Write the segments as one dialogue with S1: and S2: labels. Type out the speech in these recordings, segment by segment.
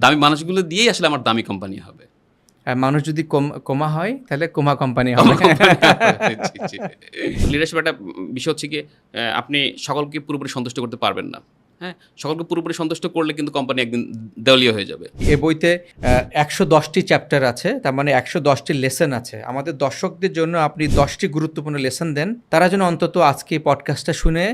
S1: দামি মানুষগুলো দিয়েই আসলে আমার দামি কোম্পানি হবে।
S2: আর মানুষ যদি কমা হয় তাহলে কোমা কোম্পানি হবে।
S1: লিডারশিপ একটা বিষয় হচ্ছে কি, আপনি সকলকে পুরোপুরি সন্তুষ্ট করতে পারবেন না। হ্যাঁ, সকলকে পুরোপুরি সন্তুষ্ট করলে কিন্তু কোম্পানি একদিন দেউলিয়া হয়ে যাবে।
S2: এ বইতে 110টি চ্যাপ্টার আছে, তার মানে 110টি লেসন আছে। আমাদের দর্শকদের জন্য আপনি 10টি গুরুত্বপূর্ণ লেসন দেন, তারা যেন অন্তত আজকে পডকাস্টটা শুনে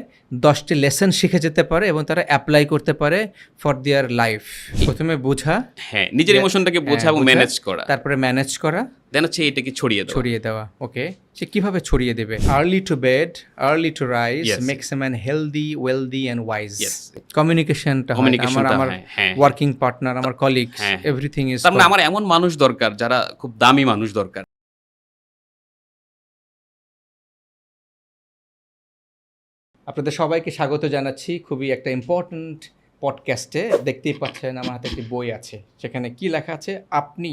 S2: 10টি লেসন শিখে যেতে পারে এবং তারা অ্যাপ্লাই করতে পারে ফর দেয়ার লাইফ। প্রথমে বোঝা,
S1: হ্যাঁ, নিজের ইমোশনটাকে বোঝা এবং ম্যানেজ করা,
S2: তারপরে ম্যানেজ করা,
S1: দেন হচ্ছে এটাকে ছড়িয়ে দেওয়া।
S2: ওকে, সে কিভাবে ছড়িয়ে দেবে? Early to bed, early to rise makes a man healthy, wealthy and wise. কমিউনিকেশনটা আমার ওয়ার্কিং পার্টনার, আমার কলিগস, এভরিথিং ইজ।
S1: তার মানে আমার এমন মানুষ দরকার যারা খুব দামি মানুষ দরকার।
S2: আপনাদের সবাইকে স্বাগত জানাচ্ছি খুবই একটা ইম্পর্ট্যান্ট পডকাস্টে। দেখতেই পাচ্ছেন আমার হাতে একটি বই আছে, সেখানে কি লেখা আছে, আপনি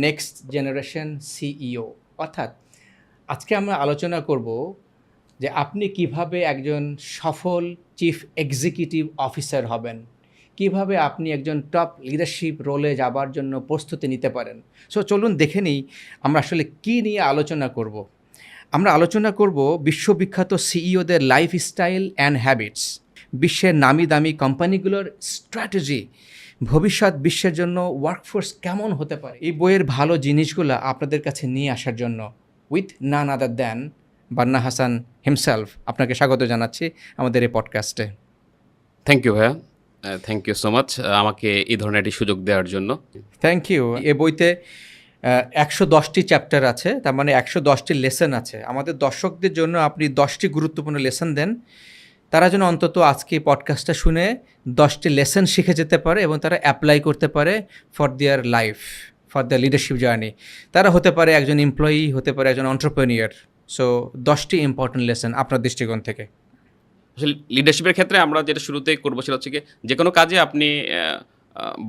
S2: নেক্সট জেনারেশন সিইও। অর্থাৎ আজকে আমরা আলোচনা করব যে আপনি কিভাবে একজন সফল চিফ এক্সিকিউটিভ অফিসার হবেন, কিভাবে আপনি একজন টপ লিডারশিপ রোলে যাবার জন্য প্রস্তুতি নিতে পারেন। সো চলুন দেখে নিই আমরা আসলে কী নিয়ে আলোচনা করব। আমরা আলোচনা করব বিশ্ববিখ্যাত সিইওদের লাইফস্টাইল অ্যান্ড হ্যাবিটস, বিশ্বের নামি দামি কোম্পানিগুলোর স্ট্র্যাটেজি, ভবিষ্যৎ বিশ্বের জন্য ওয়ার্কফোর্স কেমন হতে পারে। এই বইয়ের ভালো জিনিসগুলো আপনাদের কাছে নিয়ে আসার জন্য উইথ নান আদার দ্যান বান্না হাসান হিমসেলফ আপনাকে স্বাগত জানাচ্ছি আমাদের এই পডকাস্টে।
S1: থ্যাংক ইউ ভাইয়া, থ্যাংক ইউ সো মাচ আমাকে এই ধরনের একটি সুযোগ দেওয়ার জন্য।
S2: Thank you. এ বইতে 110টি চ্যাপ্টার আছে, তার মানে 110টি লেসন আছে। আমাদের দর্শকদের জন্য আপনি 10টি গুরুত্বপূর্ণ লেসন দেন, তারা যেন অন্তত আজকে পডকাস্টটা শুনে 10টি লেসন শিখে যেতে পারে এবং তারা অ্যাপ্লাই করতে পারে for their life, for the leadership journey. তারা হতে পারে একজন এমপ্লয়ি, হতে পারে একজন এন্টারপ্রেনিউর। সো 10টি ইম্পর্টেন্ট লেসন আপনার দৃষ্টিকোণ থেকে।
S1: আসলে লিডারশিপের ক্ষেত্রে আমরা যেটা শুরুতেই করবো সেটা হচ্ছে কি, যে কোনো কাজে আপনি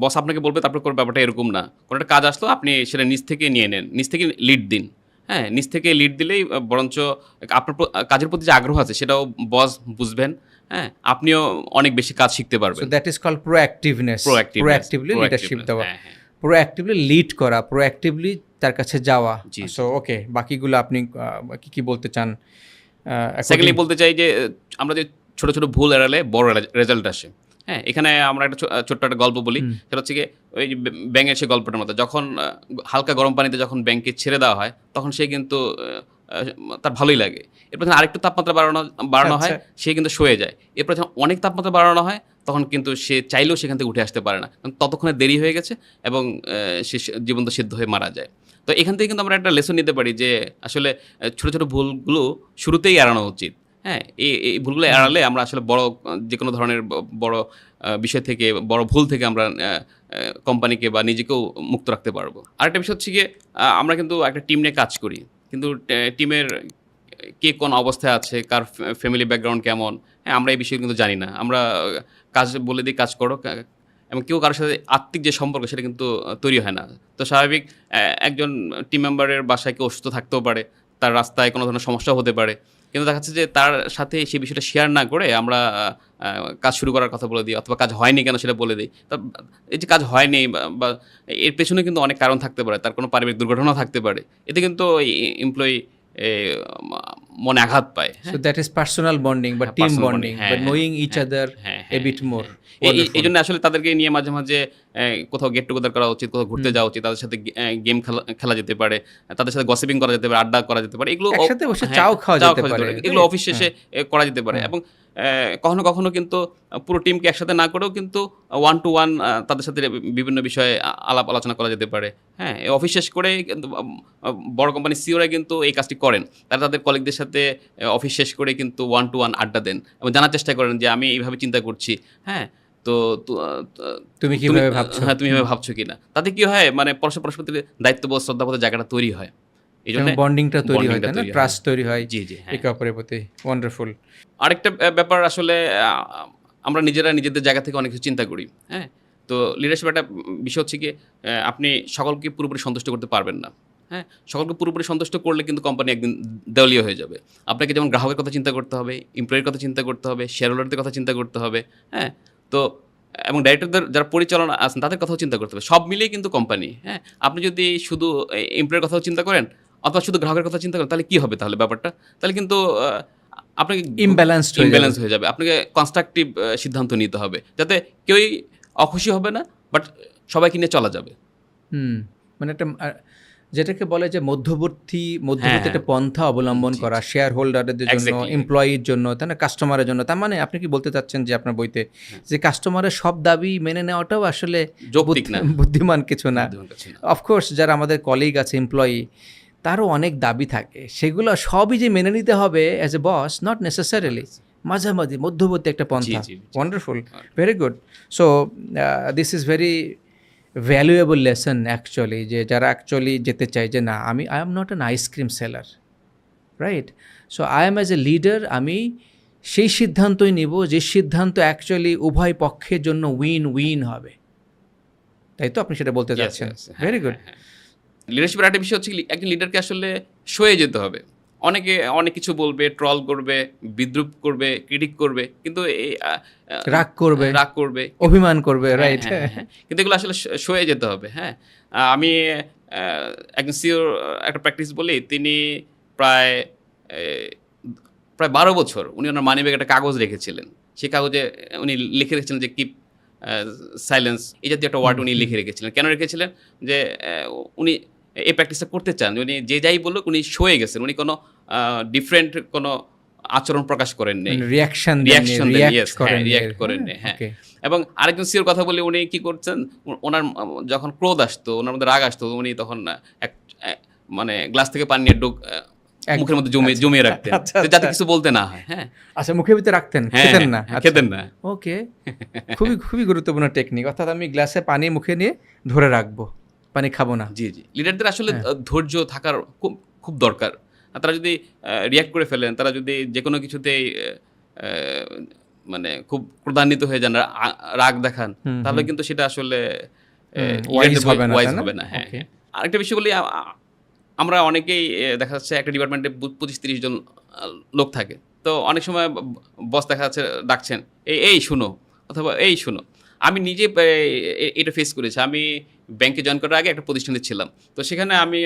S1: বস আপনাকে বলবে তারপরে করে, ব্যাপারটা এরকম না। কোনো একটা কাজ আসলো আপনি সেটা নিজ থেকে নিয়ে নেন, নিজ থেকে লিড দিন। হ্যাঁ, নিজ থেকে লিড দিলেই বরঞ্চ আপনার কাজের প্রতি যে আগ্রহ আছে সেটাও বস বুঝবেন। হ্যাঁ, আপনিও অনেক বেশি কাজ শিখতে পারবেন।
S2: So that is called proactiveness. Proactively leadership দেওয়া, প্রোঅ্যাক্টিভলি লিড করা, প্রোঅ্যাক্টিভলি তার কাছে যাওয়া। সো ওকে, বাকিগুলো আপনি কি বলতে চান?
S1: সেকেন্ডলি বলতে চাই যে আমরা যে ছোট ছোট ভুল এড়ালে বড় রেজাল্ট আসে। হ্যাঁ, এখানে আমরা একটা ছোট্ট একটা গল্প বলি, সেটা হচ্ছে কি, ওই ব্যাঙের সে গল্পটার মতো, যখন হালকা গরম পানিতে যখন ব্যাঙকে ছেড়ে দেওয়া হয় তখন সে কিন্তু তার ভালোই লাগে। এরপর যখন আরেকটু তাপমাত্রা বাড়ানো হয় সে কিন্তু সয়ে যায়। এরপর যখন অনেক তাপমাত্রা বাড়ানো হয় তখন কিন্তু সে চাইলেও সেখান থেকে উঠে আসতে পারে না, কারণ ততক্ষণে দেরি হয়ে গেছে এবং সে জীবন্ত সিদ্ধ হয়ে মারা যায়। তো এখান থেকে কিন্তু আমরা একটা লেসন নিতে পারি যে আসলে ছোটো ছোটো ভুলগুলো শুরুতেই এড়ানো উচিত। হ্যাঁ, এই ভুলগুলো এড়ালে আমরা আসলে বড় যে কোনো ধরনের বড় বিষয় থেকে, বড় ভুল থেকে আমরা কোম্পানিকে বা নিজেকেও মুক্ত রাখতে পারবো। আরেকটা বিষয় হচ্ছে গিয়ে, আমরা কিন্তু একটা টিম নিয়ে কাজ করি, কিন্তু টিমের কে কোন অবস্থায় আছে, কার ফ্যামিলি ব্যাকগ্রাউন্ড কেমন, হ্যাঁ, আমরা এই বিষয়ে কিন্তু জানি না। আমরা কাজ বলে দিই কাজ করো, এবং কেউ কারোর সাথে আত্মিক যে সম্পর্ক সেটা কিন্তু তৈরি হয় না। তো স্বাভাবিক একজন টিম মেম্বারের বাসায় কেউ অসুস্থ থাকতেও পারে, তার রাস্তায় কোনো ধরনের সমস্যাও হতে পারে, কিন্তু দেখা যাচ্ছে যে তার সাথে সেই বিষয়টা শেয়ার না করে আমরা কাজ শুরু করার কথা বলে দিই, অথবা কাজ হয়নি কেন সেটা বলে দিই। তা এই যে কাজ হয়নি বা এর পেছনে কিন্তু অনেক কারণ থাকতে পারে, তার কোনো পারিবারিক দুর্ঘটনা থাকতে পারে, এতে কিন্তু এমপ্লয়ি মনে আঘাত পায়।
S2: So that is personal bonding বা team bonding, but knowing each other a bit more.
S1: এই জন্য আসলে তাদেরকে নিয়ে মাঝে মাঝে কোথাও গেট টুগেদার করা উচিত, কোথাও ঘুরতে যাওয়া উচিত, তাদের সাথে গেম খেলা যেতে পারে, তাদের সাথে গসিপিং করা যেতে পারে, আড্ডা করা যেতে পারে, এগুলো
S2: একসাথে বসে চাও খাওয়া যেতে পারে,
S1: এগুলো অফিস শেষে করা যেতে পারে। এবং কখনো কখনো কিন্তু পুরো টিমকে একসাথে না করেও কিন্তু ওয়ান টু ওয়ান তাদের সাথে বিভিন্ন বিষয়ে আলাপ আলোচনা করা যেতে পারে। হ্যাঁ, অফিস শেষ করে কিন্তু বড় কোম্পানির সিওরা কিন্তু এই কাজটি করেন, তারা তাদের কলিগদের সাথে অফিস শেষ করে কিন্তু ওয়ান টু ওয়ান আড্ডা দেন এবং জানার চেষ্টা করেন যে আমি এইভাবে চিন্তা করছি। হ্যাঁ, তো
S2: তুমি কিভাবে ভাবছো,
S1: হ্যাঁ, তুমি এভাবে ভাবছো কিনা। তাতে কি হয়, মানে পরস্পর দায়িত্ববোধ, শ্রদ্ধাবোধের জায়গাটা তৈরি হয়, এই জন্য
S2: বন্ডিংটা তৈরি হয়, না ট্রাস্ট তৈরি হয়।
S1: জি জি,
S2: একে অপরের প্রতি। ওয়ান্ডারফুল।
S1: আরেকটা ব্যাপার, আসলে আমরা নিজেরা নিজেদের জায়গা থেকে অনেক কিছু চিন্তা করি। হ্যাঁ, তো লিডারশিপ একটা বিষয় হচ্ছে কি, আপনি সকলকে পুরোপুরি সন্তুষ্ট করতে পারবেন না। হ্যাঁ, সকলকে পুরোপুরি সন্তুষ্ট করলে কিন্তু কোম্পানি একদিন দেউলিয়া হয়ে যাবে। আপনাকে যেমন গ্রাহকের কথা চিন্তা করতে হবে, এমপ্লয়ির কথা চিন্তা করতে হবে, শেয়ার হোল্ডারদের কথা চিন্তা করতে হবে। হ্যাঁ, তো এবং ডাইরেক্টরদের যারা পরিচালনা আছেন তাদের কথাও চিন্তা করতে হবে। সব মিলিয়ে কিন্তু কোম্পানি, হ্যাঁ? আপনি যদি শুধু এমপ্লয়ের কথাও চিন্তা করেন অথবা শুধু গ্রাহকের কথা চিন্তা করেন, তাহলে কি হবে তাহলে ব্যাপারটা? তাহলে কিন্তু আপনাকে ইমব্যালেন্সড হয়ে যাবে। আপনাকে কনস্ট্রাকটিভ সিদ্ধান্ত নিতে হবে। যাতে কেউই অখুশি হবে না, বাট সবাইকে নিয়ে চলা যাবে।
S2: মানে একটা যেটাকে বলে যে মধ্যবর্তী একটা পন্থা অবলম্বন করা, শেয়ার হোল্ডারদের জন্য,
S1: Exactly.
S2: এমপ্লয়ির জন্য, তাই না, কাস্টমারের জন্য। তার মানে আপনি কি বলতে চাচ্ছেন যে আপনার বইতে যে কাস্টমারের সব দাবি মেনে নেওয়াটাও আসলে
S1: যৌক্তিক না।
S2: বুদ্ধিমান কিছু না।
S1: বুদ্ধিমান কিছু না।
S2: অফকোর্স যারা আমাদের কলিগ আছে, এমপ্লয়ি, তারও অনেক দাবি থাকে, সেগুলো সবই যে মেনে নিতে হবে as a boss, not necessarily. মাঝামাঝি মধ্যবর্তী একটা পন্থা।
S1: জি।
S2: Wonderful, very good. So this is very valuable lesson actually, যে যারা অ্যাকচুয়ালি যেতে চায় যে না, I am not an ice cream seller, right? So I am as a leader, আমি সেই সিদ্ধান্তই নিব যে সিদ্ধান্ত অ্যাকচুয়ালি উভয় পক্ষের জন্য উইন উইন হবে। তাই তো আপনি সেটা বলতে চাচ্ছেন? Very good.
S1: লিডারশিপের একটা বিষয় হচ্ছে একজন লিডারকে আসলে সয়ে যেতে হবে। অনেকে অনেক কিছু বলবে, ট্রল করবে, বিদ্রুপ করবে, ক্রিটিক করবে, কিন্তু
S2: রাগ করবে, অভিমান করবে, রাইট?
S1: কিন্তু এগুলো আসলে সয়ে যেতে হবে। হ্যাঁ, আমি একজন সিওর একটা প্র্যাকটিস বলি। তিনি প্রায় 12 বছর উনি ওনার মানিব্যাগে একটা কাগজ রেখেছিলেন। সেই কাগজে উনি লিখে রেখেছিলেন যে কিপ সাইলেন্স, এই জাতীয় একটা ওয়ার্ড উনি লিখে রেখেছিলেন। কেন রেখেছিলেন? যে উনি এই প্র্যাকটিসটা করতে চান। উনি যে যাই বলুক উনি সয়ে গেছেন। উনি কোনো ডিফারেন্ট কোনো আচরণ প্রকাশ করেন নাই, রিয়াক্ট করেন নাই। হ্যাঁ, এবং আরেকজন সিওর কথা বলি, উনি কি করছেন, ওনার যখন ক্রোধ আসতো, ওনার মধ্যে রাগ আসতো, উনি তখন মানে গ্লাস থেকে পানি নিয়ে মুখের মধ্যে জমিয়ে রাখতেন, যাতে কিছু বলতে না হয়। হ্যাঁ,
S2: আচ্ছা, মুখের ভিতরে রাখতেন, খেতেন না। ওকে, খুবই গুরুত্বপূর্ণ টেকনিক। অর্থাৎ আমি গ্লাসে পানি মুখে নিয়ে ধরে রাখবো, পানি খাবো না।
S1: জি। লিডারদের আসলে ধৈর্য থাকার খুব দরকার। তারা যদি রিয়াক্ট করে ফেলেন, তারা যদি যে কোনো কিছুতেই মানে খুব ক্রোধান্বিত হয়ে যান, রাগ দেখান, তাহলে কিন্তু সেটা আসলে
S2: ওয়াইজ হবে না।
S1: হ্যাঁ, আরেকটা বিষয় বলি, আমরা অনেকেই দেখা যাচ্ছে একটা ডিপার্টমেন্টে 25-30 জন লোক থাকে। তো অনেক সময় বস দেখা যাচ্ছে ডাকছেন, এই শুনো, অথবা এই শুনো। আমি নিজে এটা ফেস করেছি। আমি ব্যাংকে জয়েন করার আগে একটা প্রতিষ্ঠানে ছিলাম। তো সেখানে আমি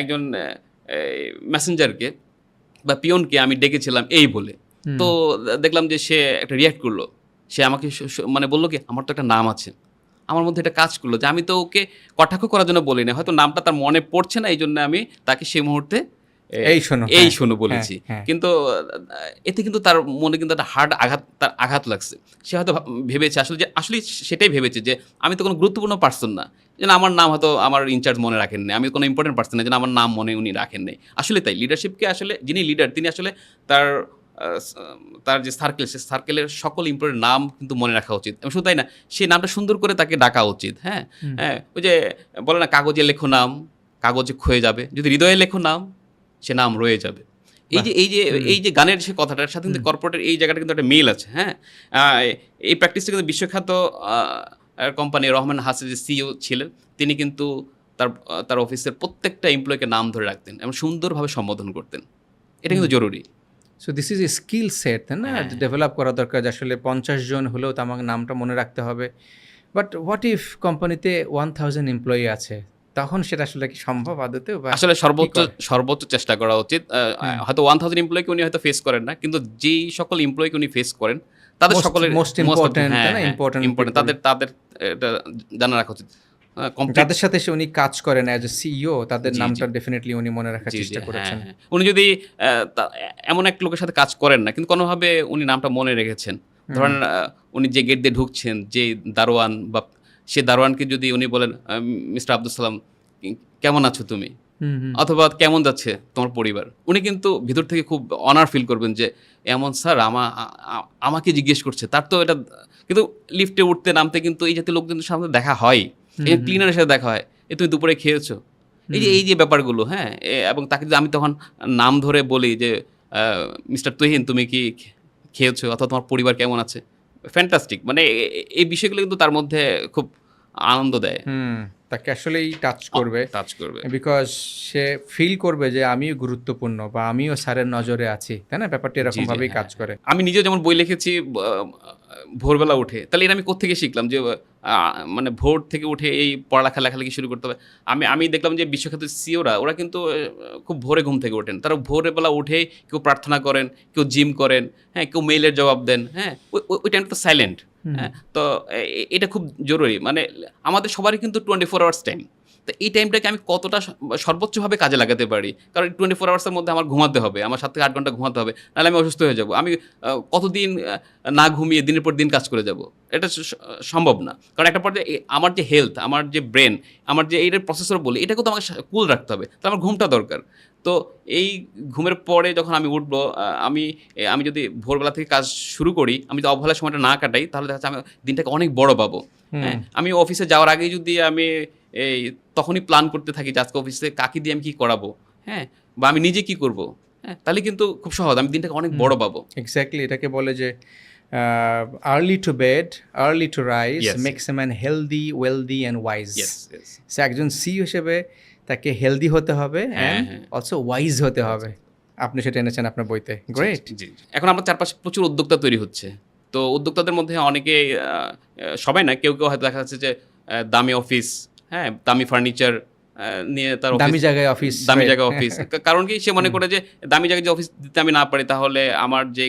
S1: একজন মেসেঞ্জারকে বা পিয়নকে আমি ডেকেছিলাম এই বলে। তো দেখলাম যে সে একটা রিয়াক্ট করলো। সে আমাকে মানে বললো কি, আমার তো একটা নাম আছে। আমার মধ্যে এটা কাজ করলো যে আমি তো ওকে কটাক্ষ করার জন্য বলি না, হয়তো নামটা তার মনে পড়ছে না, এই জন্য আমি তাকে সেই মুহূর্তে এই শোনো বলেছি। কিন্তু এতে কিন্তু তার মনে কিন্তু একটা হার্ড আঘাত লাগছে। সে হয়তো ভেবেছে আসলে সেটাই ভেবেছে যে আমি তো কোনো গুরুত্বপূর্ণ পার্সন না, যেন আমার নাম হয়তো আমার ইনচার্জ মনে রাখেন নাই, আমি কোনো ইম্পর্টেন্ট পার্সন না, যেন আমার নাম মনে উনি রাখেন নাই। আসলে তাই লিডারশিপকে আসলে যিনি লিডার তিনি আসলে তার যে সার্কেল, সে সার্কেলের সকল ইম্পর্টেন্ট নাম কিন্তু মনে রাখা উচিত। এবং শুধু তাই না, সেই নামটা সুন্দর করে তাকে ডাকা উচিত। হ্যাঁ, ওই যে বলে না, কাগজে লেখো নাম কাগজে ক্ষয়ে যাবে, যদি হৃদয়ে লেখো নাম সে নাম রয়ে যাবে। এই যে গানের সে কথাটার সাথে কিন্তু কর্পোরেটের এই জায়গাটা কিন্তু একটা মিল আছে। হ্যাঁ, এই প্র্যাকটিসটা কিন্তু বিশ্বখ্যাত কোম্পানি রহমান হাসির যে সিইও ছিলেন, তিনি কিন্তু তার অফিসের প্রত্যেকটা এমপ্লয়িকে নাম ধরে রাখতেন এবং সুন্দরভাবে সম্বোধন করতেন। এটা কিন্তু জরুরি।
S2: So this is A skill set, তাই না, ডেভেলপ করা দরকার। আসলে 50 জন হলেও তো আমার নামটা মনে রাখতে হবে। বাট হোয়াট ইফ কোম্পানিতে 1000 এমপ্লয়ি আছে, তখন সেটা আসলে কি সম্ভব আদতে?
S1: আসলে সর্বোচ্চ চেষ্টা করা উচিত। হয়তো 1000 এমপ্লয়িকে উনি হয়তো ফেস করেন না, কিন্তু যেই সকল এমপ্লয়িকে উনি ফেস করেন তাদের সকলের
S2: মোস্ট ইম্পর্টেন্ট
S1: তাদের এটা জানা রাখা উচিত।
S2: যাদের সাথে উনি কাজ করেন অ্যাজ এ সিইও, তাদের নামটা ডেফিনেটলি উনি মনে রাখার চেষ্টা করেছেন।
S1: উনি যদি এমন এক লোকের সাথে কাজ করেন না, কিন্তু কোনোভাবে উনি নামটা মনে রেখেছেন। ধরেন উনি যে গেট দিয়ে ঢুকছেন, যে দারোয়ান বা সে দারোয়ানকে যদি উনি বলেন, মিস্টার আব্দুল সালাম কেমন আছো তুমি, অথবা কেমন যাচ্ছে তোমার পরিবার, উনি কিন্তু ভিতর থেকে খুব অনার ফিল করবেন যে এমন স্যার আমাকে জিজ্ঞেস করছে। তার তো এটা, কিন্তু লিফটে উঠতে নামতে কিন্তু এই জাতীয় লোকজনের সামনে দেখা হয়, এই ক্লিনারের সাথে দেখা হয়, তুমি দুপুরে খেয়েছো, এই যে ব্যাপারগুলো। হ্যাঁ, এবং তাকে যদি আমি তখন নাম ধরে বলি যে মিস্টার তুহিন তুমি কি খেয়েছো, অথবা তোমার পরিবার কেমন আছে, ফ্যান্টাস্টিক। মানে এই বিষয়গুলো কিন্তু তার মধ্যে খুব আনন্দ দেয়,
S2: তাকে আসলেই টাচ করবে, বিকজ সে ফিল করবে যে আমিও গুরুত্বপূর্ণ বা আমিও স্যারের নজরে আছি, তাই না? ব্যাপারটা এরকম ভাবেই কাজ করে।
S1: আমি নিজে যেমন বই লিখেছি ভোরবেলা উঠে, তাহলে এটা আমি কোত্থেকে শিখলাম যে মানে ভোর থেকে উঠে এই পড়ালেখা লেখালেখি শুরু করতে হবে। আমি দেখলাম যে বিশ্বখ্যাত সিওরা ওরা কিন্তু খুব ভোরে ঘুম থেকে ওঠেন, তারা ভোরবেলা উঠে কেউ প্রার্থনা করেন, কেউ জিম করেন, হ্যাঁ, কেউ মেইলের জবাব দেন, হ্যাঁ, ওই টাইমটা তো সাইলেন্ট। হ্যাঁ, তো এটা খুব জরুরি, মানে আমাদের সবারই কিন্তু 24 আওয়ার্স টাইম। তো এই টাইমটাকে আমি কতটা সর্বোচ্চভাবে কাজে লাগাতে পারি, কারণ 24 আওয়ার্সের মধ্যে আমার ঘুমাতে হবে, আমার 7 থেকে 8 ঘন্টা ঘুমাতে হবে, নাহলে আমি অসুস্থ হয়ে যাব। আমি কতদিন না ঘুমিয়ে দিনের পর দিন কাজ করে যাব, এটা সম্ভব না। কারণ একটা পর্যায়ে আমার যে হেলথ, আমার যে ব্রেন, আমার যে এইটার প্রসেসর বলি, এটাকেও তো আমাকে কুল রাখতে হবে, তো আমার ঘুমটা দরকার। তো এই ঘুমের পরে যখন আমি উঠবো, আমি যদি ভোরবেলা থেকে কাজ শুরু করি, আমি যদি অবহেলার সময়টা না কাটাই, তাহলে দেখা যাচ্ছে আমি দিনটাকে অনেক বড় পাবো। হ্যাঁ, আমি অফিসে যাওয়ার আগেই যদি আমি এই তখনই প্ল্যান করতে থাকি যে আজকে অফিসে কাকে দিয়ে আমি কী করাবো, হ্যাঁ, বা আমি নিজে কী করবো, হ্যাঁ, তাহলে কিন্তু খুব সহজ, আমি দিনটাকে অনেক বড় পাবো।
S2: এক্স্যাক্টলি, এটাকে বলে যে early to bed, early to rise makes a man healthy, wealthy and wise. সে একজন সিইও হিসেবে তাকে হেলদি হতে হবে অ্যান্ড অলসো ওয়াইজ হতে হবে। আপনি সেটা এনেছেন আপনার বইতে, গ্রেট।
S1: এখন আমার চারপাশে প্রচুর উদ্যোক্তা তৈরি হচ্ছে। তো উদ্যোক্তাদের মধ্যে অনেকে, সবাই না, কেউ কেউ হয়তো দেখা যাচ্ছে যে দামি অফিস, হ্যাঁ, দামি ফার্নিচার নিয়ে তার
S2: দামি জায়গায় অফিস,
S1: কারণ কি সে মনে করে যে দামি জায়গায় যে অফিস দিতে আমি না পারি, তাহলে আমার যে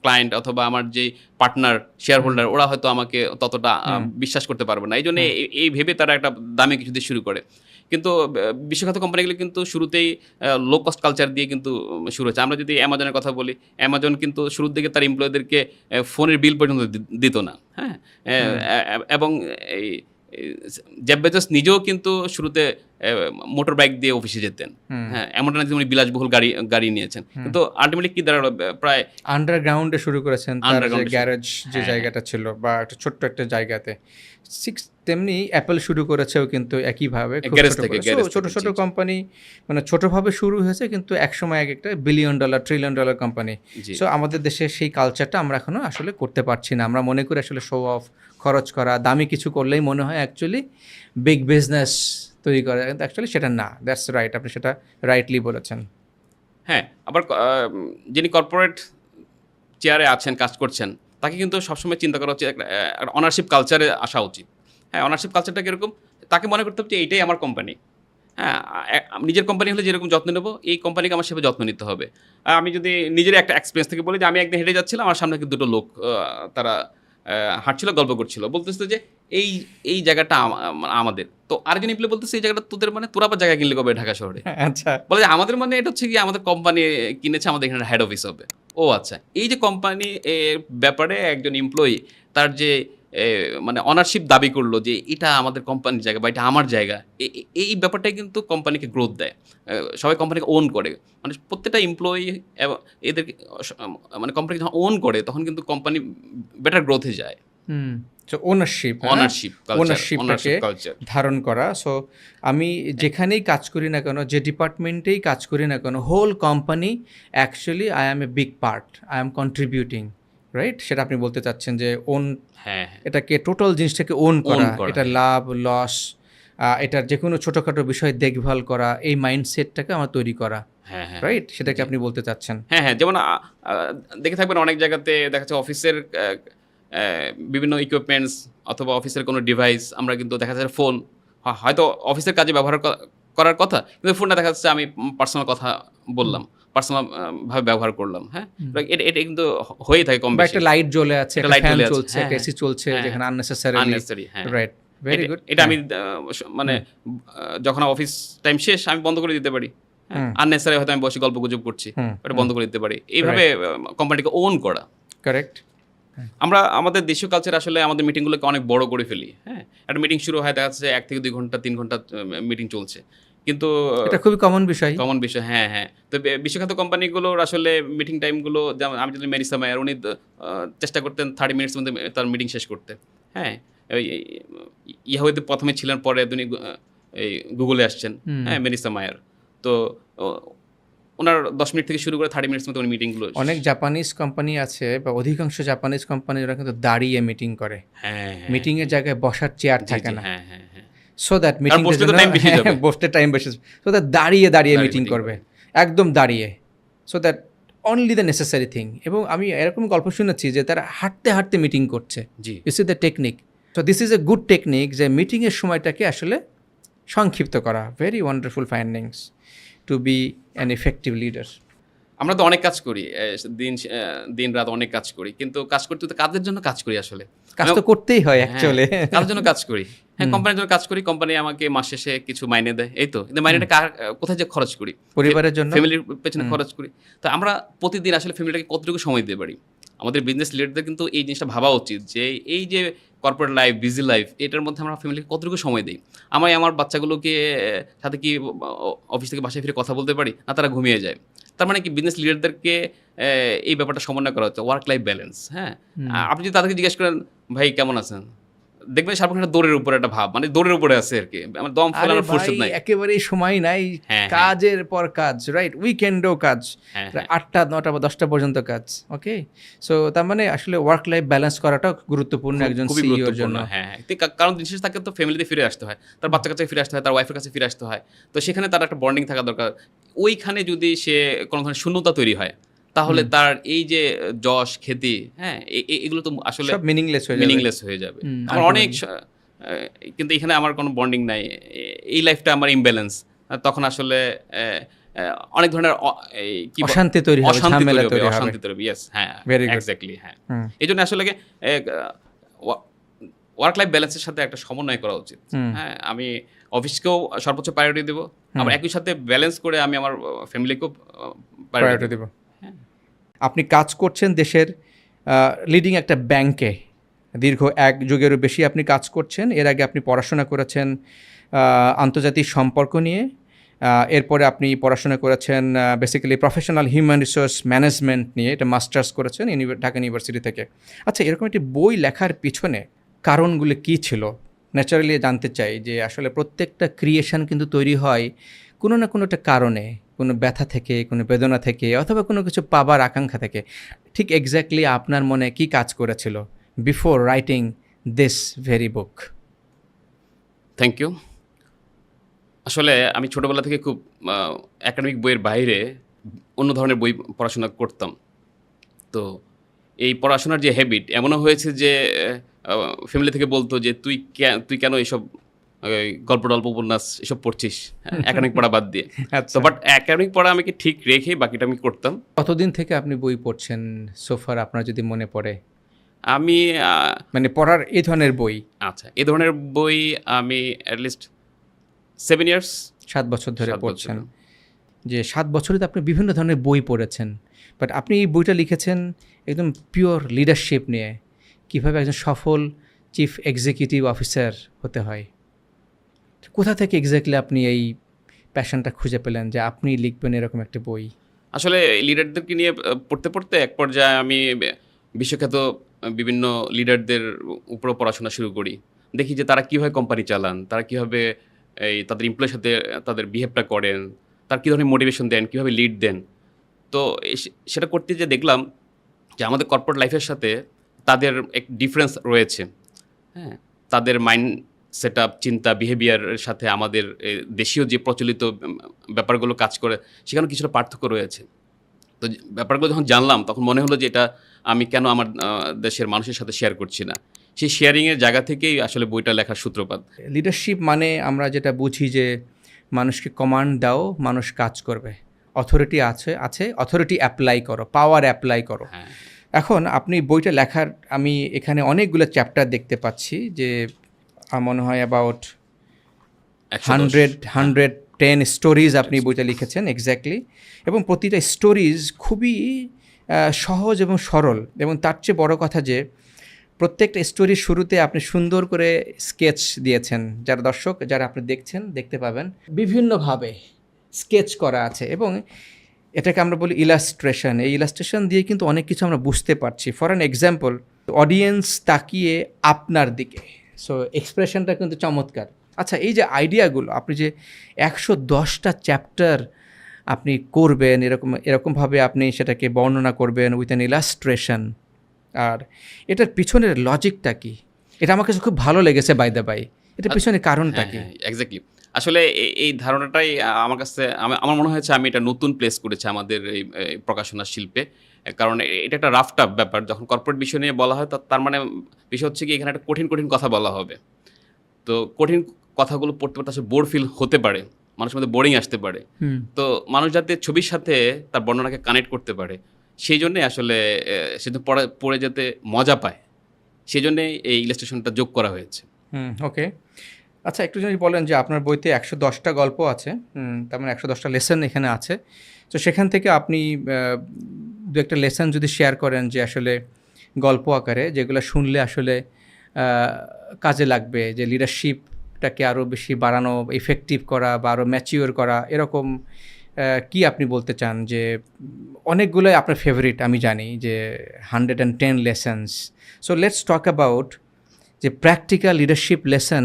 S1: ক্লায়েন্ট অথবা আমার যে পার্টনার, শেয়ার হোল্ডার, ওরা হয়তো আমাকে ততটা বিশ্বাস করতে পারবে না। এই জন্য এই ভেবে তারা একটা দামি কিছু দিয়ে শুরু করে। কিন্তু বিশ্বখ্যাত কোম্পানিগুলো কিন্তু শুরুতেই লো কস্ট কালচার দিয়ে কিন্তু শুরু হচ্ছে। আমরা যদি অ্যামাজনের কথা বলি, অ্যামাজন কিন্তু শুরুর দিকে তার এমপ্লয়ীদেরকে ফোনের বিল পর্যন্ত দিত না, হ্যাঁ, এবং এই জেফ বেজোস নিজেও কিন্তু শুরুতে মোটর বাইক দিয়ে অফিসে যেতেন, হ্যাঁ, এমনটা না যে উনি বিলাসবহুল গাড়ি নিয়েছেন, কিন্তু আলটিমেটলি কি দাঁড়ালো, প্রায়
S2: আন্ডারগ্রাউন্ডে শুরু করেছেন, তার যে গ্যারেজ যে জায়গাটা ছিল বা একটা ছোট্ট একটা জায়গাতে। তেমনি অ্যাপল শুরু করেছেও কিন্তু একইভাবে, ছোট ছোট কোম্পানি, মানে ছোটভাবে শুরু হয়েছে কিন্তু একসময় এক একটা $1 বিলিয়ন $1 ট্রিলিয়ন কোম্পানি। সো আমাদের দেশে সেই কালচারটা আমরা এখনো আসলে করতে পারছি না। আমরা মনে করি আসলে শো অফ, খরচ করা, দামি কিছু করলেই মনে হয় অ্যাকচুয়ালি বিগ বিজনেস তৈরি করা, কিন্তু অ্যাকচুয়ালি সেটা না। দ্যাটস রাইট, আপনি সেটা রাইটলি বলেছেন।
S1: হ্যাঁ, আবার যিনি কর্পোরেট চেয়ারে আছেন, কাজ করছেন, তাকে কিন্তু সবসময় চিন্তা করা হচ্ছে একটা অনারশিপ কালচারে আসা উচিত। হ্যাঁ, অনারশিপ কালচারটা কীরকম, তাকে মনে করতে হবে যে এইটাই আমার কোম্পানি। হ্যাঁ, নিজের কোম্পানি হলে যেরকম যত্ন নেবো, এই কোম্পানিকে আমার সেভাবে যত্ন নিতে হবে। আমি যদি নিজের একটা এক্সপিরিয়েন্স থেকে বলি যে আমি একদিন হেঁটে যাচ্ছিলাম, আমার সামনে দুটো লোক, তারা হাঁটছিল, গল্প করছিল, বলতেছে যে এই জায়গাটা আমাদের। তো আরেকজন এমপ্লয়ি বলতেছে এই জায়গাটা তোদের, মানে তোরা আবার জায়গা কিনলে কবে ঢাকা শহরে?
S2: আচ্ছা,
S1: বলে যে আমাদের, মানে এটা হচ্ছে কি আমাদের কোম্পানি কিনেছে, আমাদের এখানে হেড অফিস হবে। ও আচ্ছা, এই যে কোম্পানি ব্যাপারে একজন এমপ্লয়ি তার যে মানে অনারশিপ দাবি করলো যে এটা আমাদের কোম্পানির জায়গা বা এটা আমার জায়গা, এই ব্যাপারটাই কিন্তু কোম্পানিকে গ্রোথ দেয়। সবাই কোম্পানিকে ওন করে, মানে প্রত্যেকটা এমপ্লয়ি এদের, মানে কোম্পানি যখন ওন করে তখন কিন্তু কোম্পানি বেটার গ্রোথে যায়।
S2: ওনারশিপটাকে ধারণ করা। সো আমি যেখানেই কাজ করি না কেন, যে ডিপার্টমেন্টেই কাজ করি না কেন, whole company actually I am a big part, I am contributing, right? সেটা আপনি বলতে চাচ্ছেন যে ওন, এটাকে টোটাল জিনিসটাকে ওন করা, এটা লাভ লস, এটার যে কোনো ছোটোখাটো বিষয় দেখভাল করা, এই মাইন্ডসেটটাকে আমার তৈরি করা, রাইট? সেটাকে আপনি বলতে চাচ্ছেন।
S1: হ্যাঁ, যেমন দেখে থাকবেন অনেক জায়গাতে দেখা যাচ্ছে অফিসের বিভিন্ন ইকুইপমেন্টস অথবা অফিসের কোনো ডিভাইস, আমরা কিন্তু দেখা যাচ্ছে ফোন হয়তো অফিসের কাজে ব্যবহার করার কথা, কিন্তু ফোনটা দেখা যাচ্ছে আমি পার্সোনাল কথা বললাম, পার্সোনাল ভাবে ব্যবহার করলাম। হ্যাঁ, এটা কিন্তু হয়েই থাকে কম বেশি।
S2: একটা লাইট জ্বলে আছে, একটা ফ্যান চলছে, একটা এসি চলছে, যেখানে আননেসেসারি, রাইট, ভেরি গুড।
S1: এটা আমি মানে যখন অফিস টাইম শেষ আমি বন্ধ করে দিতে পারি। আননেসেসারি হয়তো আমি বসে গল্প গুজব করছি, এটা বন্ধ করে দিতে পারি। এইভাবে কোম্পানিকে ওন করা,
S2: কারেক্ট।
S1: আমরা আমাদের দেশীয় কালচার আসলে আমাদের মিটিংগুলোকে অনেক বড় করে ফেলি। হ্যাঁ, একটা মিটিং শুরু হয়, দেখা যাচ্ছে 1 থেকে 2 ঘন্টা 3 ঘন্টা মিটিং চলছে, কিন্তু
S2: এটা খুবই কমন বিষয়।
S1: হ্যাঁ। তো বিশ্বখ্যাত কোম্পানিগুলোর আসলে মিটিং টাইমগুলো, যেমন আমি যদি মেরিসা মায়ার, উনি চেষ্টা করতেন 30 মিনিটস মধ্যে তার মিটিং শেষ করতে। হ্যাঁ, ইয়াহুতে প্রথমে ছিলেন, পরে উনি এই গুগলে আসছেন, হ্যাঁ, মেরিসা মায়ার। তো ওনার 10 মিনিট থেকে শুরু করে 30 মিনিটস মতো উনি মিটিংগুলো
S2: অনেক জাপানিজ কোম্পানি আছে বা অধিকাংশ জাপানিজ কোম্পানি ওরা কিন্তু দাঁড়িয়ে মিটিং করে,
S1: হ্যাঁ
S2: মিটিংয়ের জায়গায় বসার চেয়ার
S1: জি,
S2: থাকে
S1: জি,
S2: না,
S1: হ্যাঁ হ্যাঁ হ্যাঁ
S2: সো দ্যাট মিটিং
S1: বসতে তো time বেশি যাবে।
S2: বসতে টাইম বেশি, সো দ্যাট দাঁড়িয়ে
S1: দাঁড়িয়ে
S2: মিটিং
S1: meeting
S2: করবে, একদম দাঁড়িয়ে, so that only the necessary thing. এবং আমি এরকম গল্প শুনেছি যে তারা হাঁটতে হাঁটতে মিটিং করছে,
S1: জি
S2: this is the technique. So this is a good technique যে মিটিংয়ের সময়টাকে আসলে সংক্ষিপ্ত করা। Very wonderful findings to be an effective leader.
S1: আমরা তো অনেক কাজ করি, দিন রাত অনেক কাজ করি, কিন্তু কাজ করতে তো কাজের জন্য কাজ করি আসলে।
S2: কাজ তো করতেই হয়
S1: হ্যাঁ,
S2: অ্যাকচুয়ালি।
S1: কাজের জন্য কাজ করি, হ্যাঁ কোম্পানির জন্য কাজ করি, কোম্পানি আমাকে মাস শেষে কিছু মাইনে দেয়, এই তো। কিন্তু মাইনেটা কোথায় যে খরচ করি,
S2: পরিবারের জন্য,
S1: ফ্যামিলির পেছনে খরচ করি। তো আমরা প্রতিদিন আসলে ফ্যামিলিটাকে কতটুকু সময় দিতে পারি? আমাদের বিজনেস লিডারদের কিন্তু এই জিনিসটা ভাবা উচিত যে এই যে কর্পোরেট লাইফ, বিজি লাইফ, এটার মধ্যে আমরা ফ্যামিলিকে কতটুকু সময় দিই। আমার বাচ্চাগুলোকে সাথে কি অফিস থেকে বাসায় ফিরে কথা বলতে পারি না, তারা ঘুমিয়ে যায়। তার মানে কি বিজনেস লিডারদেরকে এই ব্যাপারটা সমন্বয় করা হচ্ছে, ওয়ার্ক লাইফ ব্যালেন্স। হ্যাঁ, আপনি যদি তাদেরকে জিজ্ঞেস করেন ভাই কেমন আছেন, দেখবেন সারাক্ষণ একটা দৌড়ের উপরে একটা ভাব, মানে দৌড়ের উপরে আছে আর কি, আমার দম ফেলানোর ফুরসত নাই,
S2: একেবারেই সময় নাই,
S1: হ্যাঁ,
S2: কাজের পর কাজ, রাইট, উইকেন্ডও কাজ,
S1: হ্যাঁ,
S2: 8টা 9টা বা 10টা পর্যন্ত কাজ। ওকে, সো তার মানে আসলে ওয়ার্ক লাইফ ব্যালেন্স করাটা গুরুত্বপূর্ণ একজন
S1: খুবই
S2: সিইওর
S1: গুরুত্বপূর্ণ।
S2: জন্য।
S1: হ্যাঁ, কারণ দিন শেষে তাকে তো ফ্যামিলিতে ফিরে আসতে হয়, তার বাচ্চা কাছে ফিরে আসতে হয়, তার ওয়াইফের কাছে ফিরে আসতে হয়। তো সেখানে তার একটা বন্ডিং থাকা দরকার। ওইখানে যদি সে কোনো ধরনের শূন্যতা তৈরি হয়, তাহলে তার এই যে যশ খ্যাতি, হ্যাঁ এগুলো তো আসলে
S2: সব মিনিংলেস হয়ে যাবে।
S1: আমার অনেক কিন্তু এখানে আমার কোনো বন্ডিং নাই, এই লাইফটা আমার ইমব্যালেন্স, তখন আসলে অনেক ধরনের
S2: অশান্তি তৈরি হবে, ঝামেলা তৈরি হবে,
S1: অশান্তি তৈরি হবে। ইয়েস, হ্যাঁ
S2: Very good.
S1: এক্স্যাক্টলি, হ্যাঁ। এই জন্য আসলে ওয়ার্ক লাইফ ব্যালেন্সের সাথে একটা সমন্বয় করা উচিত। হ্যাঁ, আমি অফিসকেও সর্বোচ্চ প্রায়োরিটি দেবো, আবার একই সাথে ব্যালেন্স করে আমি আমার ফ্যামিলিকেও
S2: প্রায়োরিটি দেব। আপনি কাজ করছেন দেশের লিডিং একটা ব্যাংকে, দীর্ঘ 1 যুগেরও বেশি আপনি কাজ করছেন। এর আগে আপনি পড়াশোনা করেছেন আন্তর্জাতিক সম্পর্ক নিয়ে, এরপরে আপনি পড়াশোনা করেছেন basically professional human resource management নিয়ে, এটা মাস্টার্স করেছেন ঢাকা ইউনিভার্সিটি থেকে। আচ্ছা, এরকম একটি বই লেখার পিছনে কারণগুলো কী ছিল? ন্যাচারালি জানতে চাই যে আসলে প্রত্যেকটা ক্রিয়েশন কিন্তু তৈরি হয় কোনো না কোনো একটা কারণে, কোনো ব্যথা থেকে, কোনো বেদনা থেকে, অথবা কোনো কিছু পাবার আকাঙ্ক্ষা থেকে। ঠিক এক্স্যাক্টলি আপনার মনে কি কাজ করেছিল before writing this very book?
S1: Thank you. আসলে আমি ছোটোবেলা থেকে খুব একাডেমিক বইয়ের বাইরে অন্য ধরনের বই পড়াশোনা করতাম। তো এই পড়াশোনার যে হ্যাবিট, এমনও হয়েছে যে ফ্যামিলি থেকে বলতো যে তুই কেন এইসব গল্প টল্প উপন্যাস এসব পড়ছিস, একাডেমিক পড়া বাদ দিয়ে। তো বাট একাডেমিক পড়া আমাকে ঠিক রেখে বাকিটা আমি করতাম।
S2: কতদিন থেকে আপনি বই পড়ছেন সোফার, আপনার যদি মনে পড়ে?
S1: আমি
S2: মানে পড়ার এই ধরনের বই?
S1: আচ্ছা, এই ধরনের বই আমি অ্যাটলিস্ট 7 ইয়ার্স,
S2: 7 বছর ধরে পড়ছেন। যে 7 বছরে তো আপনি বিভিন্ন ধরনের বই পড়েছেন, বাট আপনি এই বইটা লিখেছেন একদম পিওর লিডারশিপ নিয়ে, কীভাবে একজন সফল চিফ এক্সিকিউটিভ অফিসার হতে হয়। কোথা থেকে এক্স্যাক্টলি আপনি এই প্যাশনটা খুঁজে পেলেন যে আপনি লিখবেন এরকম একটা বই?
S1: আসলে লিডারদেরকে নিয়ে পড়তে পড়তে এক পর্যায়ে আমি বিশ্বখ্যাত বিভিন্ন লিডারদের উপরও পড়াশোনা শুরু করি। দেখি যে তারা কীভাবে কোম্পানি চালান, তারা কীভাবে তাদের এমপ্লয়ের সাথে তাদের বিহেভটা করেন, তার কী ধরনের মোটিভেশন দেন, কীভাবে লিড দেন। তো সেটা করতে যে দেখলাম যে আমাদের কর্পোরেট লাইফের সাথে তাদের এক ডিফারেন্স রয়েছে। হ্যাঁ, তাদের মাইন্ড সেট আপ, চিন্তা, বিহেভিয়ারের সাথে আমাদের দেশীয় যে প্রচলিত ব্যাপারগুলো কাজ করে, সেখানে কিছুটা পার্থক্য রয়েছে। তো ব্যাপারগুলো যখন জানলাম, তখন মনে হলো যে এটা আমি কেন আমার দেশের মানুষের সাথে শেয়ার করছি না। সেই শেয়ারিংয়ের জায়গা থেকেই আসলে বইটা লেখার সূত্রপাত।
S2: লিডারশিপ মানে আমরা যেটা বুঝি যে মানুষকে কমান্ড দাও, মানুষ কাজ করবে, অথরিটি আছে, অথরিটি অ্যাপ্লাই করো, পাওয়ার অ্যাপ্লাই করো। এখন আপনি বইটা লেখার, আমি এখানে অনেকগুলো চ্যাপ্টার দেখতে পাচ্ছি, যে মনে হয় অ্যাবাউট 110 স্টোরিজ আপনি বইটা লিখেছেন এক্স্যাক্টলি, এবং প্রতিটা স্টোরিজ খুবই সহজ এবং সরল, এবং তার চেয়ে বড় কথা যে প্রত্যেকটা স্টোরির শুরুতে আপনি সুন্দর করে স্কেচ দিয়েছেন, যারা দর্শক যারা আপনি দেখতে পাবেন, বিভিন্নভাবে স্কেচ করা আছে, এবং এটাকে আমরা বলি ইলাস্ট্রেশন। এই ইলাস্ট্রেশন দিয়ে কিন্তু অনেক কিছু আমরা বুঝতে পারছি। ফর অ্যান এক্সাম্পল, অডিয়েন্স তাকিয়ে আপনার দিকে, সো এক্সপ্রেশনটা কিন্তু চমৎকার। আচ্ছা, এই যে আইডিয়াগুলো আপনি যে 110টা চ্যাপ্টার আপনি করবেন, এরকমভাবে আপনি সেটাকে বর্ণনা করবেন উইথ অ্যান ইলাস্ট্রেশন। আর এটার পিছনের লজিকটা কি? এটা আমার কাছে খুব ভালো লেগেছে বাই দ্য বাই। এটার পিছনে কারণটা
S1: হ্যাঁ,
S2: কি?
S1: হ্যাঁ, এক্স্যাক্টলি। আসলে এই ধারণাটাই আমার কাছে আমার মনে হয়েছে আমি এটা নতুন প্লেস করেছি আমাদের এই প্রকাশনা শিল্পে। কারণ এটা একটা রাফ টাফ ব্যাপার। যখন কর্পোরেট বিষয় নিয়ে বলা হয় তার মানে বিষয় হচ্ছে কি এখানে একটা কঠিন, কঠিন কথা বলা হবে। তো কঠিন কথাগুলো পড়তে, পড়তে আসলে বোর ফিল হতে পারে। মানুষের মধ্যে বোরিং আসতে পারে।
S2: হুম।
S1: তো মানুষ যাতে ছবির সাথে তার বর্ণনাকে কানেক্ট করতে পারে, সেইজন্যই আসলে সে যাতে পড়ে যাতে মজা পায়, সেজন্যই এই ইলাস্ট্রেশনটা যোগ করা হয়েছে।
S2: ওকে। আচ্ছা, একটু যদি বলেন যে আপনার বইতে ১১০টা গল্প আছে, তার মানে ১১০টা লেসন এখানে আছে। তো সেখান থেকে আপনি ২-১টা লেসন যদি শেয়ার করেন যে আসলে গল্প আকারে যেগুলো শুনলে আসলে আ কাজে লাগবে, যে লিডারশিপটাকে আরও বেশি বাড়ানো, ইফেক্টিভ করা বা আরও ম্যাচিউর করা, এরকম কি আপনি বলতে চান? যে অনেকগুলোই আপনার ফেভারিট আমি জানি, যে 110 lessons. So let's talk about যে প্র্যাকটিক্যাল লিডারশিপ লেসন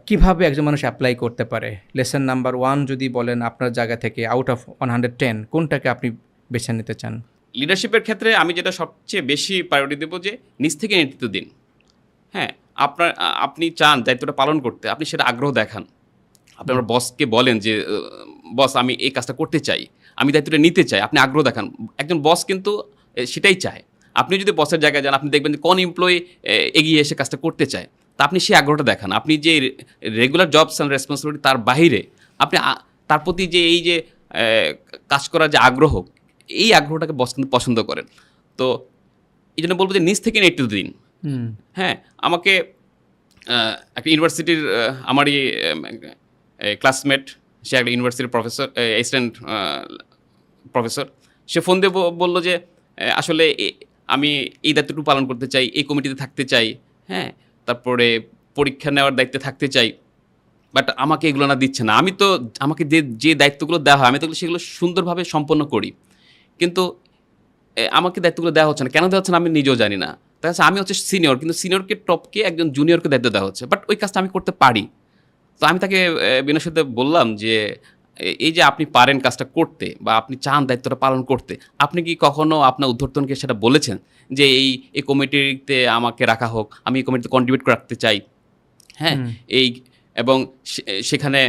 S2: কিভাবে একজন মানুষ অ্যাপ্লাই করতে পারে। লেসন নাম্বার 1 যদি বলেন আপনার জায়গা থেকে, আউট অফ 110 কোনটাকে আপনি বেছে নিতে চান?
S1: লিডারশিপের ক্ষেত্রে আমি যেটা সবচেয়ে বেশি প্রায়োরিটি দেবো যে নিজ থেকে নেতৃত্ব দিন। হ্যাঁ, আপনি চান দায়িত্বটা পালন করতে, আপনি সেটা আগ্রহ দেখান। আপনি আপনার বসকে বলেন যে, "বস আমি এই কাজটা করতে চাই, আমি দায়িত্বটা নিতে চাই।" আপনি আগ্রহ দেখান। একজন বস কিন্তু সেটাই চায়। আপনি যদি বসের জায়গায় যান, আপনি দেখবেন যে কোন এমপ্লয়ি এগিয়ে এসে কাজটা করতে চায়। তা আপনি সেই আগ্রহটা দেখান। আপনি যে রেগুলার জবস অ্যান্ড রেসপন্সিবিলিটি তার বাহিরে আপনি তার প্রতি যে এই যে কাজ করার যে আগ্রহ, এই আগ্রহটাকে বস কিন্তু পছন্দ করেন। তো এইজন্য বলব যে নিজ থেকে নেতৃত্ব দিন। হ্যাঁ, আমাকে একটা ইউনিভার্সিটির আমারই ক্লাসমেট, সে একটা ইউনিভার্সিটির প্রফেসর, অ্যাসিস্ট্যান্ট প্রফেসর। সে ফোন দিয়ে বলল যে, আসলে আমি এই দায়িত্বটুকু পালন করতে চাই, এই কমিটিতে থাকতে চাই, হ্যাঁ? তারপরে পরীক্ষা নেওয়ার দায়িত্বে থাকতে চাই। বাট আমাকে এগুলো না দিচ্ছে না। আমি তো আমাকে যে দায়িত্বগুলো দেওয়া হয়, আমি তো সেগুলো সুন্দরভাবে সম্পন্ন করি। কিন্তু আমাকে দায়িত্বগুলো দেওয়া হচ্ছে না। কেন দেওয়া হচ্ছে না আমি নিজেও জানি না। দেখা যাচ্ছে আমি হচ্ছে সিনিয়র, কিন্তু সিনিয়রকে টপকে একজন জুনিয়রকে দায়িত্ব দেওয়া হচ্ছে। বাট ওই কাজটা আমি করতে পারি। তো আমি তাকে বিনয়ের সাথে বললাম যে, এই যে আপনি পারেন কাজটা করতে বা আপনি চান দায়িত্বটা পালন করতে, আপনি কি কখনো আপনার ঊর্ধ্বতনকে সেটা বলেছেন যে এই কমিটিতে আমাকে রাখা হোক, আমি এই কমিটিতে কন্ট্রিবিউট রাখতে চাই, হ্যাঁ? এই এবং সেখানে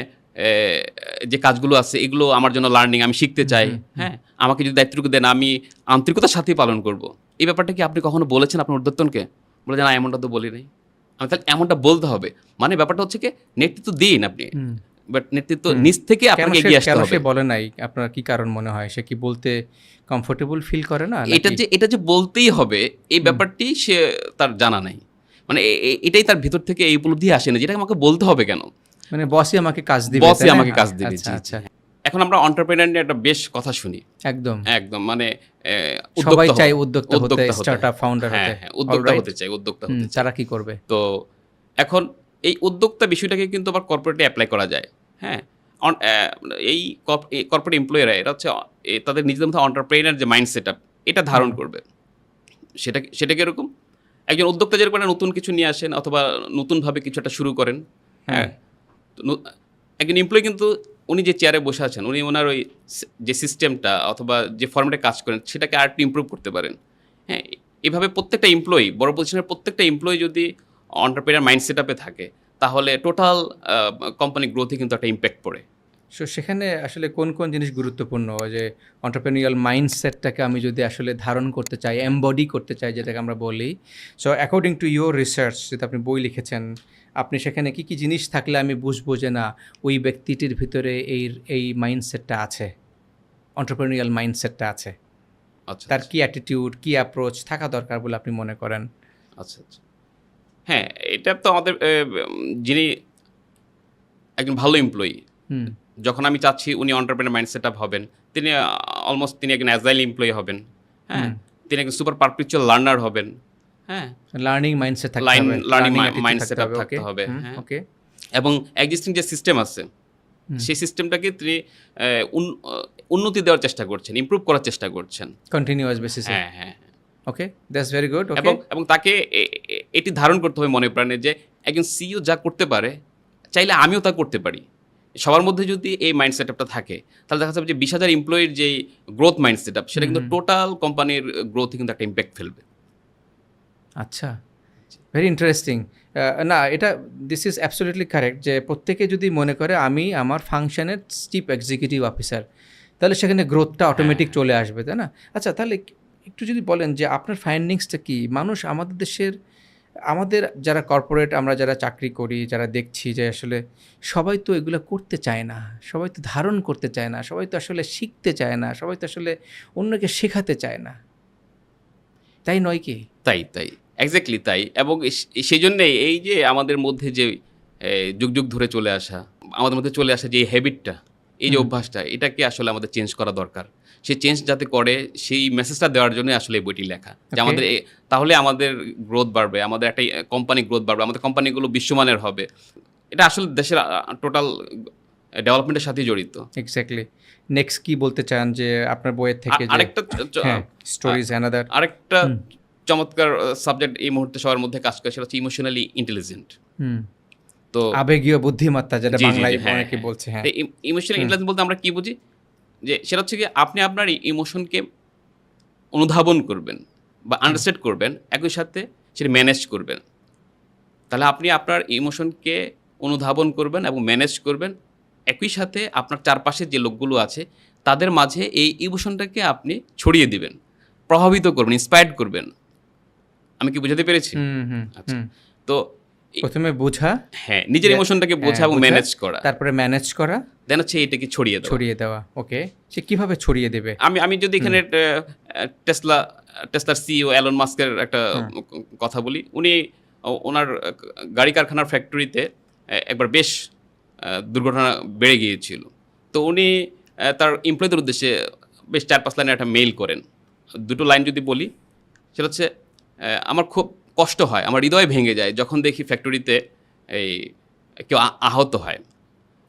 S1: যে কাজগুলো আছে এগুলো আমার জন্য লার্নিং, আমি শিখতে চাই, হ্যাঁ? আমাকে যদি দায়িত্বটুকু দেন আমি আন্তরিকতার সাথেই পালন করব। এই ব্যাপারটা কি আপনি কখনো বলেছেন আপনার ঊর্ধ্বতনকে? বলে যে, "না, এমনটা তো বলি নাই।" আমি তাহলে এমনটা বলতে হবে। মানে ব্যাপারটা হচ্ছে কি নেতৃত্ব দিন আপনি। বাট নেতৃত্ব নিজ থেকে আপনাকে এগিয়ে আসতে হবে।
S2: কেন সে বলে নাই? আপনার কি কারণ মনে হয়? সে কি বলতে কমফোর্টেবল ফিল করে না?
S1: এটা যে বলতেই হবে এই ব্যাপারটি সে তার জানা নাই। মানে এটাই তার ভিতর থেকে এই উপলব্ধি আসে না যে এটা আমাকে বলতে হবে কেন?
S2: মানে বসই আমাকে কাজ দিবে।
S1: বসই আমাকে কাজ দিবে।
S2: আচ্ছা,
S1: জি,
S2: আচ্ছা।
S1: জি। এখন আমরা এন্টারপ্রেনার নিয়ে একটা বেশ কথা শুনি।
S2: একদম।
S1: একদম মানে
S2: সবাই
S1: উদ্যোক্তা
S2: চায় উদ্যোক্তা হতে, স্টার্টআপ ফাউন্ডার হতে।
S1: হ্যাঁ, উদ্যোক্তা হতে চায়, উদ্যোক্তা হতে চায়।
S2: তারা কি করবে?
S1: তো এখন এই উদ্যোক্তা বিষয়টাকে কিন্তু আবার কর্পোরেটে এপ্লাই করা যায়। হ্যাঁ? এই কর্পোরেট এমপ্লয়িরা এরা হচ্ছে তাদের নিজেদের মধ্যে এন্টারপ্রেনার যে মাইন্ড সেটআপ এটা ধারণ করবে। সেটা কিরকম? একজন উদ্যোক্তা যেরকম একটা নতুন কিছু নিয়ে আসেন অথবা নতুনভাবে কিছু একটা শুরু করেন, হ্যাঁ? তো একজন এমপ্লয়ি কিন্তু উনি যে চেয়ারে বসে আছেন, উনি ওনার ওই যে সিস্টেমটা অথবা যে ফরম্যাটে কাজ করেন সেটাকে আরেকটু ইমপ্রুভ করতে পারেন। হ্যাঁ? এভাবে প্রত্যেকটা এমপ্লয়ি, বড় পজিশনের প্রত্যেকটা এমপ্লয়ি যদি এন্টারপ্রেনার মাইন্ড সেটআপে থাকে তাহলে টোটাল কোম্পানি গ্রোথে কিন্তু একটা ইমপ্যাক্ট পড়ে।
S2: সো সেখানে আসলে কোন জিনিস গুরুত্বপূর্ণ? যে এন্টারপ্রেনিউরিয়াল মাইন্ডসেটটাকে আমি যদি আসলে ধারণ করতে চাই, এমবডি করতে চাই যেটাকে আমরা বলি। So according to your research, যেটা আপনি বই লিখেছেন, আপনি সেখানে কি জিনিস থাকলে আমি বুঝবো যে না ওই ব্যক্তিটির ভিতরে এই মাইন্ডসেটটা আছে, এন্টারপ্রেনিউরিয়াল মাইন্ডসেটটা আছে?
S1: আচ্ছা,
S2: তার কি অ্যাটিটিউড, কি অ্যাপ্রোচ থাকা দরকার বলে আপনি মনে করেন?
S1: আচ্ছা। হ্যাঁ, এটা তো আমাদের যিনি একজন ভালো এমপ্লয়ি, যখন আমি চাচ্ছি উনি এন্টারপ্রেনার মাইন্ড সেটআপ হবেন, তিনি অলমোস্ট তিনি একজন অ্যাজাইল এমপ্লয়ি হবেন, হ্যাঁ? তিনি একজন সুপার পারপিচুয়াল লার্নার হবেন, হ্যাঁ?
S2: লার্নিং মাইন্ডসেট থাকতে হবে,
S1: লার্নিং মাইন্ড সেটআপ থাকতে হবে, হ্যাঁ?
S2: ওকে।
S1: এবং এক্সিস্টিং যে সিস্টেম আছে সেই সিস্টেমটাকে তিনি উন্নতি দেওয়ার চেষ্টা করছেন, ইমপ্রুভ করার চেষ্টা করছেন
S2: কন্টিনিউয়াস বেসিসে।
S1: হ্যাঁ।
S2: ওকে, দ্যাটস ভেরি গুড। ওকে।
S1: এবং তাকে এটি ধারণ করতে হবে মনে প্রাণে যে একজন সিইও যা করতে পারে চাইলে আমিও তা করতে পারি। সবার মধ্যে যদি এই মাইন্ড সেটআপটা থাকে তাহলে দেখা যাবে যে 20,000 এমপ্লয়ির যে গ্রোথ মাইন্ড সেটআপ সেটা কিন্তু টোটাল কোম্পানির গ্রোথে কিন্তু একটা ইম্প্যাক্ট ফেলবে।
S2: আচ্ছা, ভেরি ইন্টারেস্টিং। না, এটা দিস ইজ অ্যাবসলিউটলি কারেক্ট যে প্রত্যেকে যদি মনে করে আমি আমার ফাংশনের চিফ এক্সিকিউটিভ অফিসার, তাহলে সেখানে গ্রোথটা অটোমেটিক চলে আসবে, তাই না? আচ্ছা, তাহলে একটু যদি বলেন যে আপনার ফাইন্ডিংসটা কি? মানুষ আমাদের দেশের, আমাদের যারা কর্পোরেট, আমরা যারা চাকরি করি, যারা দেখছি যে আসলে সবাই তো এগুলো করতে চায় না, সবাই তো ধারণ করতে চায় না, সবাই তো আসলে শিখতে চায় না, সবাই তো আসলে অন্যকে শেখাতে চায় না, তাই নয় কি?
S1: তাই এক্স্যাক্টলি তাই। এবং সেই জন্যেই এই যে আমাদের মধ্যে যে যুগ যুগ ধরে চলে আসা, আমাদের মধ্যে চলে আসা যে এই হ্যাবিটটা, এই যে অভ্যাসটা, এটাকে আসলে আমাদের চেঞ্জ করা দরকার। সেই চেঞ্জ যাতে করে সেই মেসেজটা দেওয়ার জন্য আসলে এই বইটি লেখা, যে আমাদের তাহলে আমাদের গ্রোথ বাড়বে, আমাদের একটা কোম্পানি গ্রোথ বাড়বে, আমাদের কোম্পানিগুলো বিশ্বমানের হবে। এটা আসলে দেশের টোটাল ডেভেলপমেন্টের সাথেই জড়িত।
S2: এক্স্যাক্টলি। নেক্সট কি বলতে চান যে আপনার বইয়ের থেকে যে
S1: আরেকটা
S2: স্টোরিজ অ্যানাদার
S1: আরেকটা চমৎকার সাবজেক্ট এই মুহূর্তে সবার মধ্যে কাজ করে, সেটা হচ্ছে ইমোশনালি ইন্টেলিজেন্ট। তো
S2: আবেগীয় বুদ্ধিমত্তা, যেটা
S1: জি, জি,
S2: বাংলায়
S1: হ্যাঁ,
S2: অনেকে
S1: হ্যাঁ।
S2: বলছে। হ্যাঁ,
S1: ইমোশনাল ইন্টেলিজেন্স বলতে আমরা কি বুঝি, যে সেটা হচ্ছে কি আপনি আপনার ইমোশনকে অনুধাবন করবেন বা আন্ডারস্ট্যান্ড করবেন, একই সাথে সেটা ম্যানেজ করবেন। তাহলে আপনি আপনার ইমোশনকে অনুধাবন করবেন এবং ম্যানেজ করবেন, একই সাথে আপনার চারপাশে যে লোকগুলো আছে তাদের মাঝে এই ইমোশনটাকে আপনি ছড়িয়ে দিবেন, প্রভাবিত করবেন, ইন্সপায়ার্ড করবেন। আমি কি বুঝাতে পেরেছি? আচ্ছা, তো
S2: প্রথমে বোঝা,
S1: হ্যাঁ, নিজের ইমোশনটাকে বোঝা এবং ম্যানেজ করা,
S2: তারপরে ম্যানেজ করা,
S1: দেন হচ্ছে এটাকে ছড়িয়ে দেওয়া।
S2: ওকে, সে কিভাবে ছড়িয়ে দেবে?
S1: আমি যদি এখানে টেসলার সিইও এলন মাস্কের একটা কথা বলি। উনি ওনার গাড়ি কারখানার ফ্যাক্টরিতে একবার বেশ দুর্ঘটনা বেড়ে গিয়েছিল। তো উনি তার এমপ্লয়ীদের উদ্দেশ্যে বেশ 4-5 লাইনের একটা মেইল করেন। দুটো লাইন যদি বলি, সেটা হচ্ছে আমার খুব কষ্ট হয়, আমার হৃদয় ভেঙে যায় যখন দেখি ফ্যাক্টরিতে এই কেউ আহত হয়।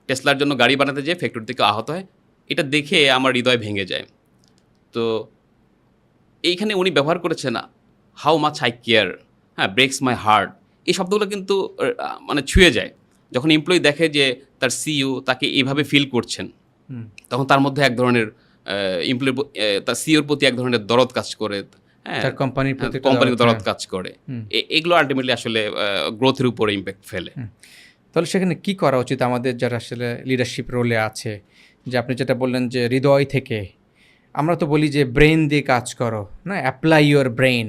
S1: টেসলার জন্য গাড়ি বানাতে যেয়ে ফ্যাক্টরিতে কেউ আহত হয়, এটা দেখে আমার হৃদয় ভেঙে যায়। তো এইখানে উনি ব্যবহার করেছেন হাউ মাচ আই কেয়ার, হ্যাঁ, ব্রেকস মাই হার্ট। এই শব্দগুলো কিন্তু মানে ছুঁয়ে যায়। যখন এমপ্লয়ি দেখে যে তার সিইও তাকে এইভাবে ফিল করছেন, তখন তার মধ্যে এক ধরনের এমপ্লয়ি, তার সিইওর প্রতি এক ধরনের দরদ কাজ করে, হ্যাঁ,
S2: তার কোম্পানির
S1: দরদ কাজ করে। এগুলো আলটিমেটলি আসলে গ্রোথের উপরে ইম্প্যাক্ট ফেলে।
S2: তাহলে সেখানে কি করা উচিত আমাদের যারা আসলে লিডারশিপ রোলে আছে? যে আপনি যেটা বললেন যে হৃদয় থেকে, আমরা তো বলি যে ব্রেন দিয়ে কাজ করো, না, অ্যাপ্লাই ইউর ব্রেন।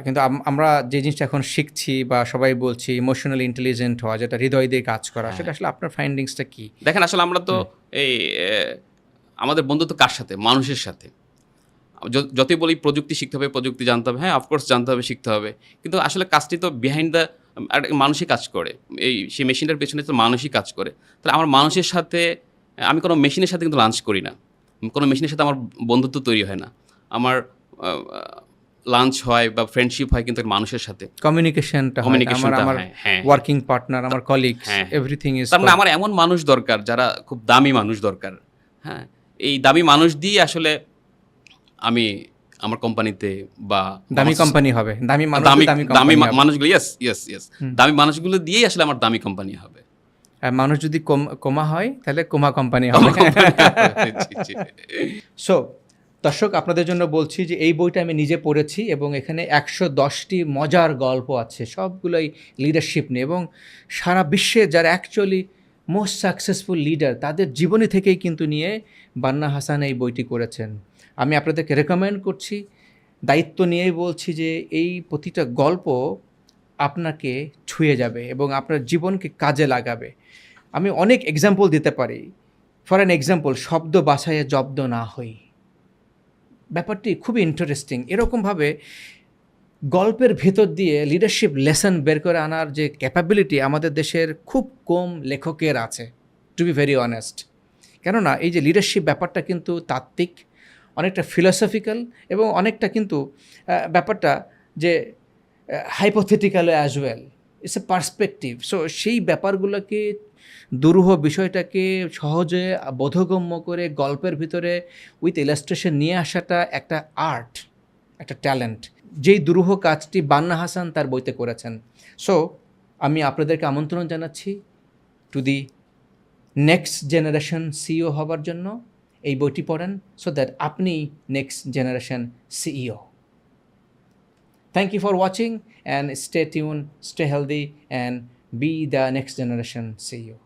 S2: কিন্তু আমরা যে জিনিসটা এখন শিখছি বা সবাই বলছি ইমোশনালি ইন্টেলিজেন্ট হওয়া, যেটা হৃদয় দিয়ে কাজ করা, সেটা আসলে আপনার ফাইন্ডিংসটা কি?
S1: দেখেন, আসলে আমরা তো এই আমাদের বন্ধুত্ব কার সাথে? মানুষের সাথে। যতই বলি প্রযুক্তি শিখতে হবে, প্রযুক্তি জানতে হবে, হ্যাঁ, অফকোর্স জানতে হবে, শিখতে হবে, কিন্তু আসলে কাজটি তো বিহাইন্ড দ্য মানুষই কাজ করে। সেই মেশিনটার পেছনে তো মানুষই কাজ করে। তাহলে আমার মানুষের সাথে, আমি কোনো মেশিনের সাথে কিন্তু লাঞ্চ করি না, কোনো মেশিনের সাথে আমার বন্ধুত্ব তৈরি হয় না। আমার লাঞ্চ হয় বা ফ্রেন্ডশিপ হয় কিন্তু মানুষের সাথে,
S2: কমিউনিকেশনটা, আমার ওয়ার্কিং পার্টনার, আমার কলিগস, এভরিথিং ইজ।
S1: তার মানে আমার এমন মানুষ দরকার যারা খুব দামি মানুষ দরকার। হ্যাঁ, এই দামি মানুষ দিয়ে আসলে আমি আমার কোম্পানিতে বা
S2: দামি কোম্পানি হবে, দামি
S1: মানুষগুলো, ইয়েস, দামি মানুষগুলো দিয়েই আসলে আমার দামি কোম্পানি হবে।
S2: আর মানুষ যদি কমা হয় তাহলে কোমা কোম্পানি হবে। সো দর্শক, আপনাদের জন্য বলছি যে এই বইটা আমি নিজে পড়েছি এবং এখানে 110টি মজার গল্প আছে, সবগুলোই লিডারশিপ নিয়ে, এবং সারা বিশ্বে যারা অ্যাকচুয়ালি মোস্ট সাকসেসফুল লিডার তাদের জীবনী থেকেই কিন্তু নিয়ে বান্না হাসান এই বইটি করেছেন। আমি আপনাদেরকে রেকমেন্ড করছি, দায়িত্ব নিয়েই বলছি যে এই প্রতিটা গল্প আপনাকে ছুঁয়ে যাবে এবং আপনার জীবনকে কাজে লাগাবে। আমি অনেক এক্সাম্পল দিতে পারি। ফর অ্যান এক্সাম্পল, শব্দ বাছাইয়ে জব্দ না হই, ব্যাপারটি খুবই ইন্টারেস্টিং। এরকমভাবে গল্পের ভেতর দিয়ে লিডারশিপ লেসন বের করে আনার যে ক্যাপাবিলিটি আমাদের দেশের খুব কম লেখকের আছে, টু বি ভেরি অনেস্ট। কেননা এই যে লিডারশিপ ব্যাপারটা কিন্তু তাত্ত্বিক, অনেকটা ফিলসফিক্যাল, এবং অনেকটা কিন্তু ব্যাপারটা যে hypothetical as well, it's a perspective. So সেই ব্যাপারগুলোকে, দুরূহ বিষয়টাকে সহজে বোধগম্য করে গল্পের ভিতরে উইথ ইলাস্ট্রেশন নিয়ে আসাটা একটা আর্ট, একটা ট্যালেন্ট। যেই দুরূহ কাজটি বান্না হাসান তার বইতে করেছেন। সো আমি আপনাদেরকে আমন্ত্রণ জানাচ্ছি to the next generation CEO হবার জন্য এই বইটি পড়েন, সো দ্যাট আপনি next generation CEO. Thank you for watching and stay tune, stay healthy and be the next generation CEO.